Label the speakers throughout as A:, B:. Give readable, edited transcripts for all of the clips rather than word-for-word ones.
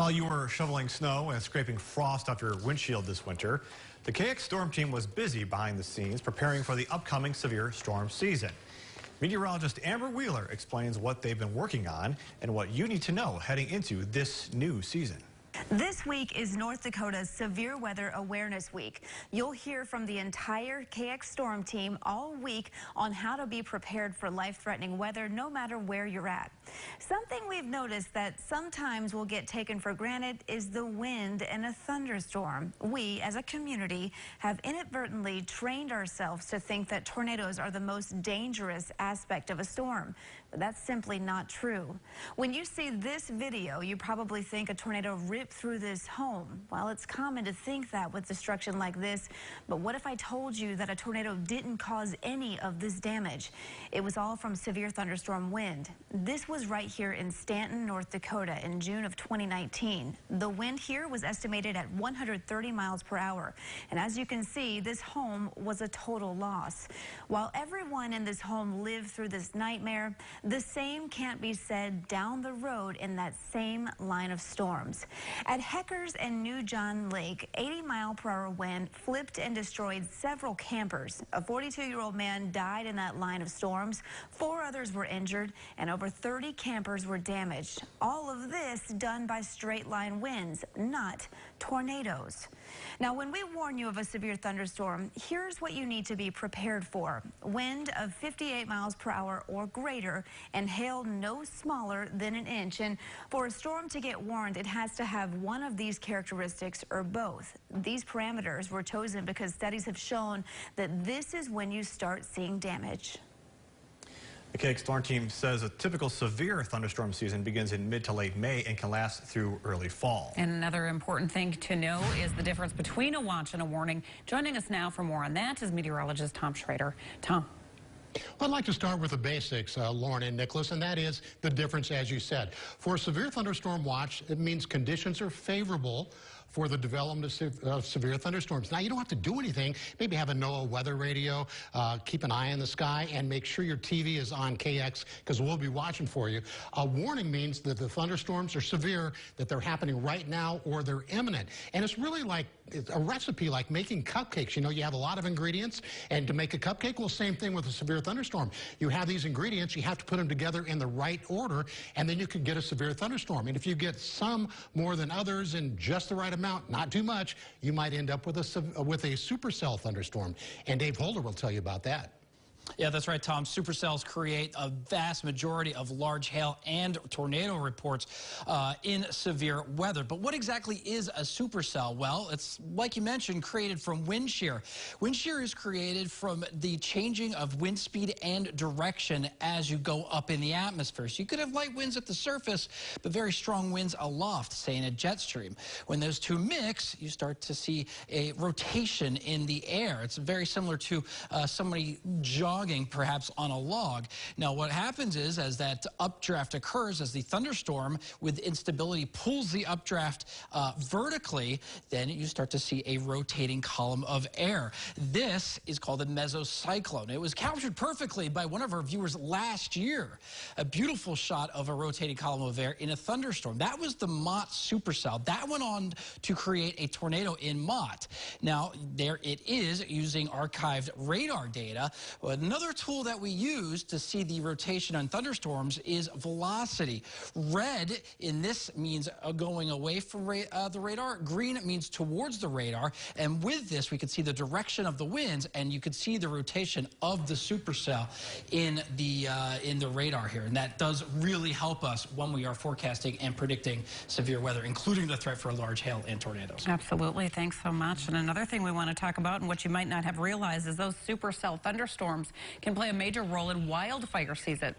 A: While you were shoveling snow and scraping frost off your windshield this winter, the KX storm team was busy behind the scenes preparing for the upcoming severe storm season. Meteorologist Amber Wheeler explains what they've been working on and what you need to know heading into this new season.
B: This week is North Dakota's Severe Weather Awareness Week. You'll hear from the entire KX storm team all week on how to be prepared for life-threatening weather no matter where you're at. Something we've noticed that sometimes will get taken for granted is the wind in a thunderstorm. We, as a community, have inadvertently trained ourselves to think that tornadoes are the most dangerous aspect of a storm. But that's simply not true. When you see this video, you probably think a tornado ripped through this home. Well, it's common to think that with destruction like this, but what if I told you that a tornado didn't cause any of this damage? It was all from severe thunderstorm wind. This was right here in Stanton, North Dakota in June of 2019. The wind here was estimated at 130 miles per hour. And as you can see, this home was a total loss. While everyone in this home lived through this nightmare, the same can't be said down the road in that same line of storms. At Heckers and New John Lake, 80-mile-per-hour wind flipped and destroyed several campers. A 42-year-old man died in that line of storms. 4 others were injured, and over 30 campers were damaged. All of this done by straight-line winds, not tornadoes. Now, when we warn you of a severe thunderstorm, here's what you need to be prepared for. Wind of 58 miles per hour or greater, and hail no smaller than an inch. And for a storm to get warned, it has to have one of these characteristics or both. These parameters were chosen because studies have shown that this is when you start seeing damage.
A: The KX storm team says a typical severe thunderstorm season begins in mid to late May and can last through early fall.
C: And another important thing to know is the difference between a watch and a warning. Joining us now for more on that is meteorologist Tom Schrader. Tom.
D: Well, I'd like to start with the basics, Lauren and Nicholas, and that is the difference, as you said. For a severe thunderstorm watch, it means conditions are favorable for the development of severe thunderstorms. Now, you don't have to do anything. Maybe have a NOAA weather radio, keep an eye in the sky, and make sure your TV is on KX because we'll be watching for you. A warning means that the thunderstorms are severe, that they're happening right now or they're imminent. And it's really like a recipe like making cupcakes. You know, you have a lot of ingredients, and to make a cupcake, well, same thing with a severe thunderstorm. You have these ingredients, you have to put them together in the right order, and then you can get a severe thunderstorm. And if you get some more than others in just the right amount, not too much, you might end up with a supercell thunderstorm. And Dave Holder will tell you about that.
E: Yeah, that's right, Tom. Supercells create a vast majority of large hail and tornado reports in severe weather. But what exactly is a supercell? Well, it's, like you mentioned, created from wind shear. Wind shear is created from the changing of wind speed and direction as you go up in the atmosphere. So you could have light winds at the surface, but very strong winds aloft, say in a jet stream. When those two mix, you start to see a rotation in the air. It's very similar to somebody jogging perhaps on a log. Now what happens is as that updraft occurs, as the thunderstorm with instability pulls the updraft vertically, then you start to see a rotating column of air. This is called a mesocyclone. It was captured perfectly by one of our viewers last year. A beautiful shot of a rotating column of air in a thunderstorm. That was the Mott supercell. That went on to create a tornado in Mott. Now there it is using archived radar data. Another tool that we use to see the rotation on thunderstorms is velocity. Red in this means going away from the radar. Green means towards the radar. And with this, we can see the direction of the winds, and you can see the rotation of the supercell in the radar here. And that does really help us when we are forecasting and predicting severe weather, including the threat for large hail and tornadoes.
C: Absolutely. Thanks so much. And another thing we want to talk about, and what you might not have realized, is those supercell thunderstorms can play a major role in wildfire seasons.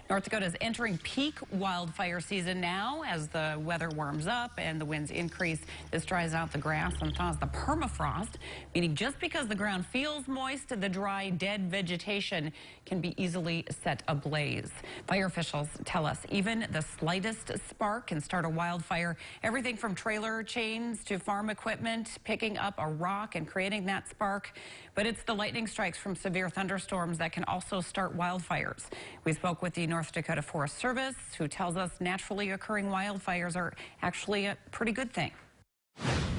C: North Dakota is entering peak wildfire season now as the weather warms up and the winds increase. This dries out the grass and thaws the permafrost, meaning just because the ground feels moist, the dry, dead vegetation can be easily set ablaze. Fire officials tell us even the slightest spark can start a wildfire. Everything from trailer chains to farm equipment picking up a rock and creating that spark. But it's the lightning strikes from severe thunderstorms thunderstorms that can also start wildfires. We spoke with the North Dakota Forest Service, who tells us naturally occurring wildfires are actually a pretty good thing.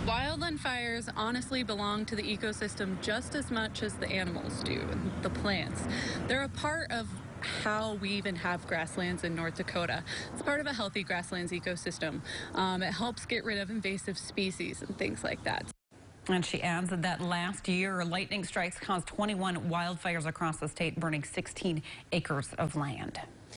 F: Wildland fires honestly belong to the ecosystem just as much as the animals do, the plants. They're a part of how we even have grasslands in North Dakota. It's part of a healthy grasslands ecosystem. It helps get rid of invasive species and things like that.
C: And she adds that last year, lightning strikes caused 21 wildfires across the state, burning 16 acres of land.